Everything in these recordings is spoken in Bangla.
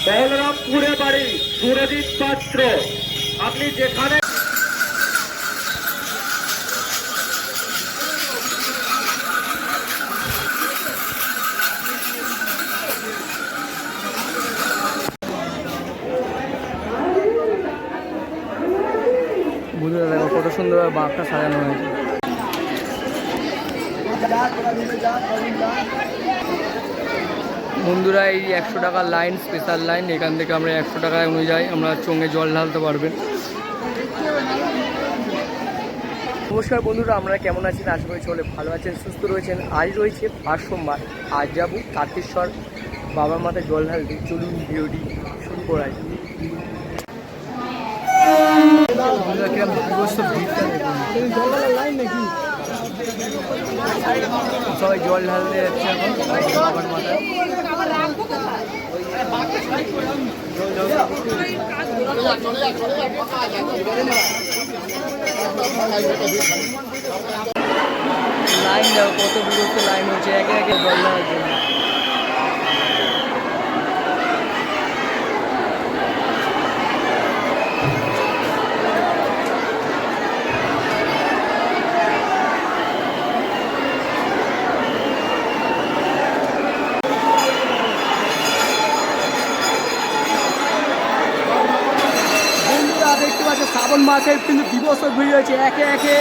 বলরামপুরে বাড়ি সুরজিৎ পাত্র, আপনি যেখানে বন্ধুরা দেখো কত সুন্দর বাঘটা সাজানো হয়েছে। বন্ধুরা এই 100 টাকার লাইন, স্পেশাল লাইন, এখান থেকে আমরা 100 টাকা অনুযায়ী আমরা চোঙে জল ঢালতে পারবেন। নমস্কার বন্ধুরা, আমরা কেমন আছেন? আশা করি চলে ভালো আছেন, সুস্থ রয়েছেন। আজ রয়েছে ফার্স্ট সোমবার, আজ যাবো তারকেশ্বর বাবার মাথায় জল ঢালতে। চলুন ভিডিওটি শুরু করা যায়। সবাই জল ঢালতে যাচ্ছে এখন বাবার মাথায়। লাইন দেখো কত বিরক্ত লাইন হচ্ছে একে একে জল ঢালার জন্য। শ্রাবণ মাসের কিন্তু দিবস ভিড় হয়েছে, একে একে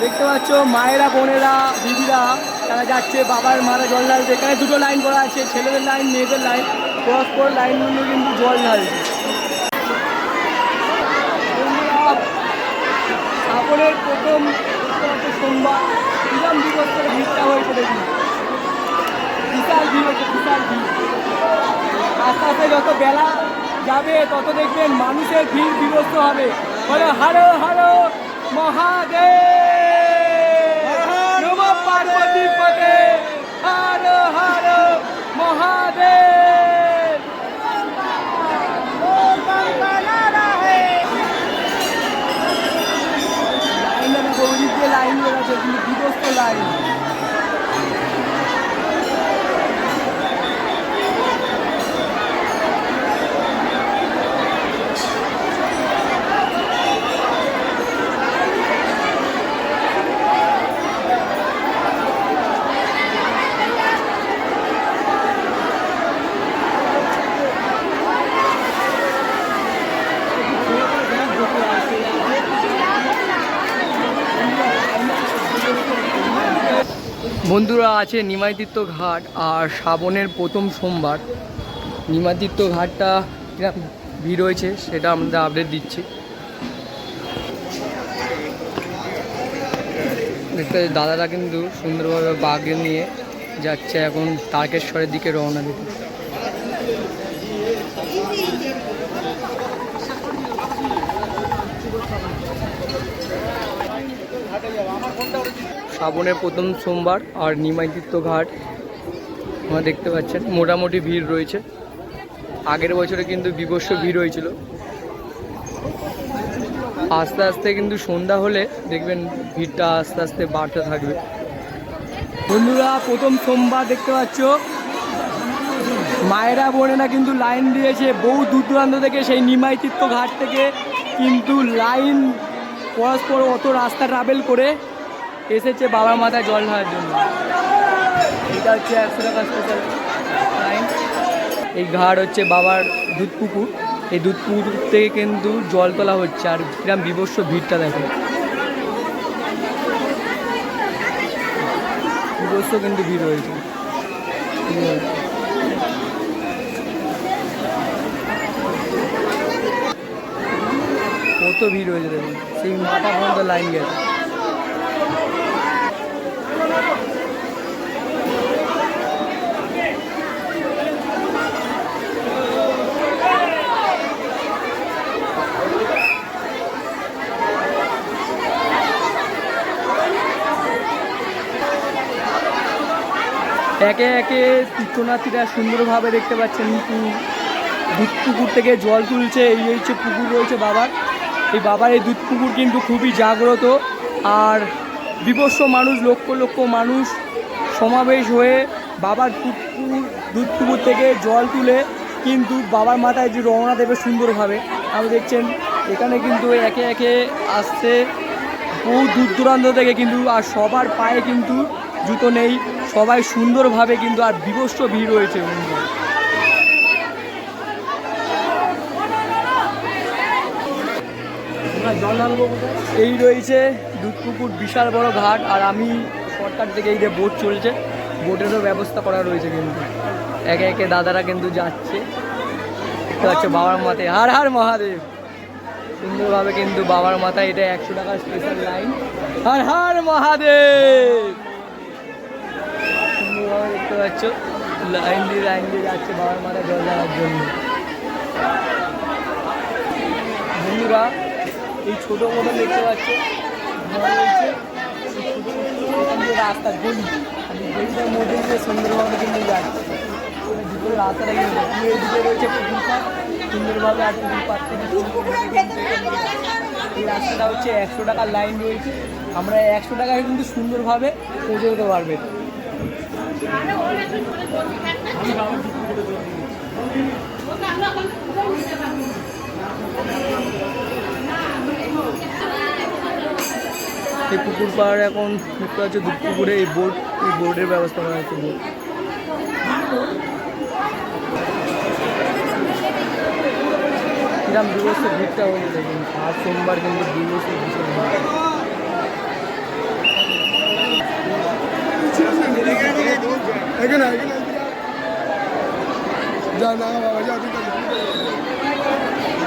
দেখতে পাচ্ছ মায়েরা, বোনেরা, দিদিরা তারা যাচ্ছে বাবার মাথায় জল ঢালছে। এখানে দুটো লাইন করা আছে, ছেলেদের লাইন, মেয়েদের লাইন, পরস্পর লাইনগুলো কিন্তু জল ঢালছে। শ্রাবণের প্রথম সোমবার বিরাম দিবস করে ভিড়টা হয়েছে, দেখি বিশাল ভিড় হচ্ছে, বিশাল ভিড়। আস্তে আস্তে যত বেলা যাবে তত দেখবেন মানুষের ভিড় বিভক্ত হবে। বলো হর হর মহাদেব, নম পার্বতী পদে, হর হর মহাদেব। লাইন গৌরী দিয়ে লাইন বেড়াচ্ছে, কিন্তু বিভক্ত লাইন। বন্ধুরা আছে নিমাইতীর্থ ঘাট, আর শ্রাবণের প্রথম সোমবার নিমাইতীর্থ ঘাটটা কিরকম ভিড় হয়েছে সেটা আমরা আপডেট দিচ্ছি। দেখতে দাদারা কিন্তু সুন্দরভাবে বাঘে নিয়ে যাচ্ছে এখন তারকেশ্বরের দিকে রওনা দিতে। শ্রাবণের প্রথম সোমবার আর নিমাইতীর্থ ঘাট আপনারা দেখতে পাচ্ছেন মোটামুটি ভিড় রয়েছে। আগের বছরে কিন্তু বিভৎস ভিড় হয়েছিল। আস্তে আস্তে কিন্তু সন্ধ্যা হলে দেখবেন ভিড়টা আস্তে আস্তে বাড়তে থাকবে। বন্ধুরা প্রথম সোমবার দেখতে পাচ্ছ মায়েরা, বোনেরা কিন্তু লাইন দিয়েছে বহু দূর দূরান্ত থেকে, সেই নিমাইতীর্থ ঘাট থেকে কিন্তু লাইন পরস্পর অত রাস্তা ট্রাভেল করে এসেছে বাবার মাথায় জল ঢালার জন্য। এটা হচ্ছে 100 টাকা স্পেশাল লাইন। এই ঘাট হচ্ছে বাবার দুধ পুকুর, এই দুধ পুকুর থেকে কিন্তু জল তোলা হচ্ছে। আর কিরম বিভৎস ভিড়টা দেখো, বিভৎস কিন্তু ভিড় হয়েছে। কত ভিড় হয়েছে দেখুন, সেই মাথা পর্যন্ত লাইন গেছে। একে একে তীর্থনাথীরা সুন্দরভাবে দেখতে পাচ্ছেন দুধ পুকুর থেকে জল তুলছে। এই হচ্ছে পুকুর রয়েছে বাবার, এই বাবার এই দুধ পুকুর কিন্তু খুবই জাগ্রত। আর বিভৎস মানুষ, লক্ষ লক্ষ মানুষ সমাবেশ হয়ে বাবার দুধপুকুর থেকে জল তুলে কিন্তু বাবার মাথায় যে রওনা দেবে সুন্দরভাবে। আপনি দেখছেন এখানে কিন্তু একে একে আসছে বহু দূর দূরান্ত থেকে কিন্তু, আর সবার পায়ে কিন্তু জুতো নেই, সবাই সুন্দরভাবে কিন্তু আর বিভৎস ভিড় রয়েছে। এই রয়েছে দুধপুকুর বিশাল বড় ঘাট, আর আমি সরকার থেকে এই যে বোট চলছে, বোটেরও ব্যবস্থা করা রয়েছে কিন্তু একে একে দাদারা কিন্তু যাচ্ছে। হচ্ছে বাবার মাথায় হার হার মহাদেব, সুন্দরভাবে কিন্তু বাবার মাথায় এটা 100 টাকার স্পেশাল লাইন, হার হার মহাদেব। সুন্দরভাবে দেখতে পাচ্ছ লাইন দিয়ে যাচ্ছে বাবার মাথায় জল দেওয়ার জন্য। বন্ধুরা এই ছোটো মতো দেখতে পাচ্ছে রাস্তার গলি, গলিটার মধ্যে দিয়ে সুন্দরভাবে কিন্তু যাচ্ছে। দুপুরে রাস্তাটা কিন্তু এদিকে রয়েছে পুকুর পাড়, সুন্দরভাবে আর পুকুর পাড় থেকে এই রাস্তাটা হচ্ছে 100 টাকার লাইন রয়েছে। আমরা 100 টাকায় কিন্তু সুন্দরভাবে পৌঁছে যেতে পারবে। এই পুকুর পাড় এখন দেখতে পাচ্ছি দুধপুকুরে এই বোর্ডের ব্যবস্থা করা হচ্ছে। বোর্ড কিরাম দিবস ভিড়টা হয়েছে কিন্তু আজ সোমবার কিন্তু দিবস ভীষণ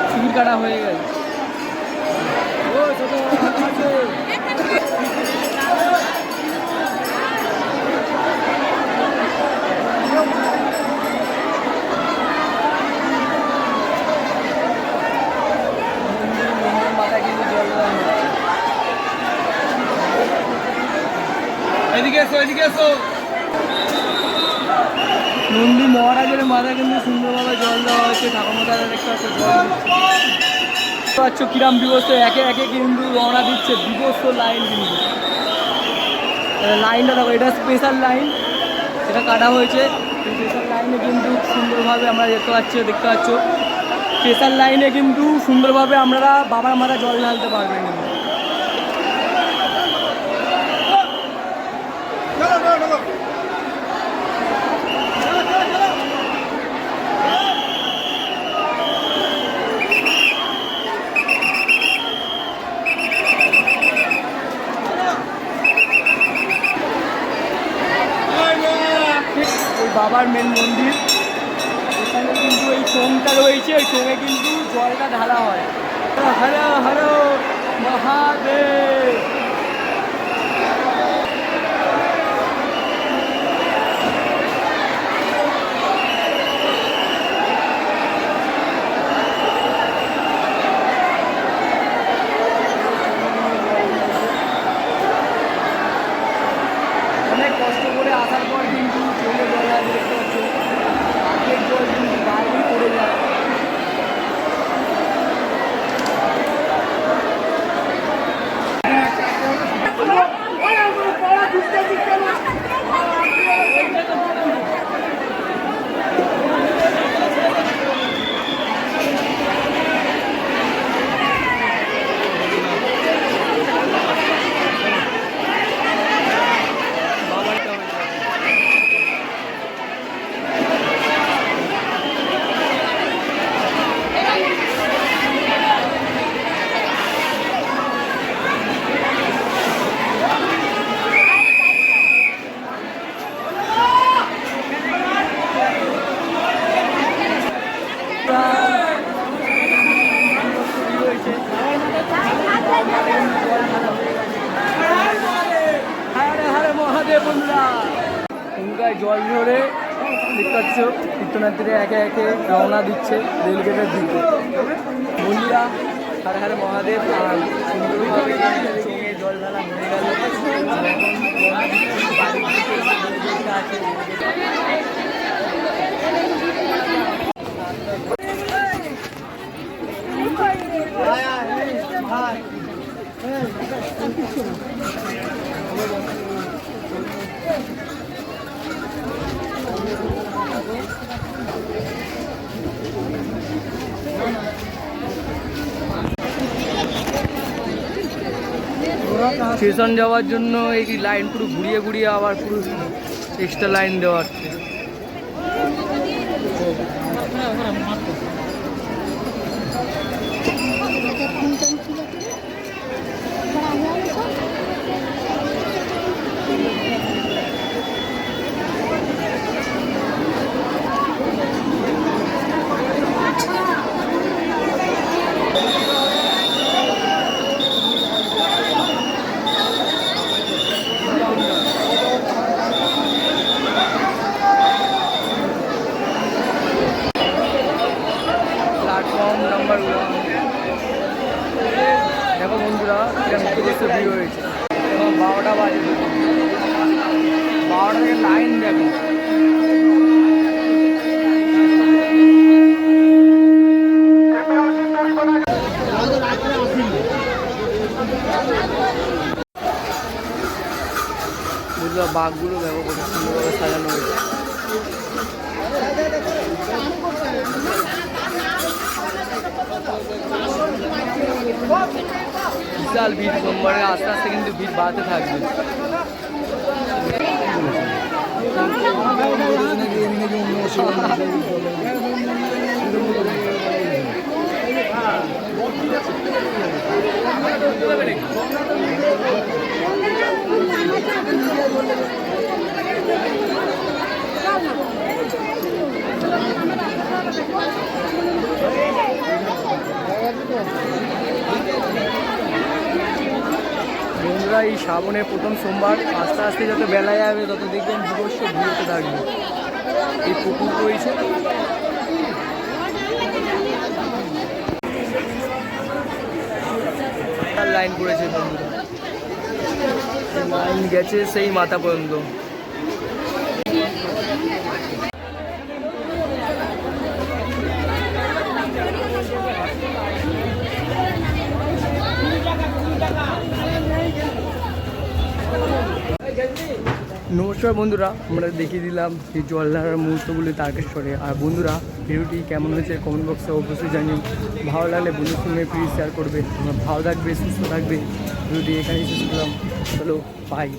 টিকিট কাটা হয়ে গেছে। নন্দী মহারাজের মাথায় কিন্তু সুন্দরভাবে জল দেওয়া হচ্ছে। ঠাকুর মাথায় দেখতে পাচ্ছ কিরাম বিভৎস একে একে কিন্তু রওনা দিচ্ছে। বিভৎস লাইন কিন্তু লাইনটা দেখো, এটা স্পেশাল লাইন, এটা কাটা হয়েছে। স্পেশাল লাইনে কিন্তু সুন্দরভাবে আমরা দেখতে পাচ্ছ স্পেশাল লাইনে কিন্তু সুন্দরভাবে আমরা বাবার মাথায় জল ঢালতে পারবেন। বাবার মেন মন্দির, এখানে কিন্তু এই চোঙটা রয়েছে, এই চোঙে কিন্তু জলটা ঢালা হয়। হর হর মহাদেব। অনেক কষ্ট করে আসার পর কিন্তু চলে যাওয়া দেখতে পাচ্ছ, আগের জল কিন্তু বাইরেই পড়ে যায়। গঙ্গায় জল ধরে দেখতে পাচ্ছ তীর্থনাথীরা একে একে রওনা দিচ্ছে রেলগেটের দিকে। বন্ধুরা হারে হারে মহাদেব, আর সুন্দরভাবে চোঙে জল ঢালা হয়ে গেল। স্টেশন যাওয়ার জন্য এই লাইন পুরো ঘুরিয়ে ঘুরিয়ে আবার পুরো এক্সট্রা লাইন দেওয়া হচ্ছে। প্ল্যাটফর্ম নাম্বার 1 দেখো বন্ধুরা, কিরকম ভিড় হয়েছে। এবং 12টা বাজে, 12টা থেকে লাইন দেখো। বুঝলো, বাঘগুলো দেখো কত সুন্দরভাবে সাজানো হয়েছে। বিশাল ভিড়, সোমবারে আস্তে আস্তে কিন্তু ভিড় বাড়তে থাকবে। বন্ধুরা, এই শ্রাবণের প্রথম সোমবার, আস্তে আস্তে যত বেলা যাবে তত দেখবেন বিভৎস ভিড়তে থাকবে। এই পুকুর রয়েছে, লাইন করেছে বন্ধুরা, লাইন গেছে সেই মাথা পর্যন্ত। নমস্কার বন্ধুরা, আমরা দেখিয়ে দিলাম এই জলধারার মুহূর্তগুলি তারকেশ্বরে। আর বন্ধুরা, ভিডিওটি কেমন হয়েছে কমেন্ট বক্সে অবশ্যই জানিও। ভালো লাগলে বন্ধুর সঙ্গে প্লিজ শেয়ার করবে। তোমরা ভালো থাকবে, সুস্থ থাকবে। ভিডিওটি এখানেই শেষ করলাম। চলো, বাই।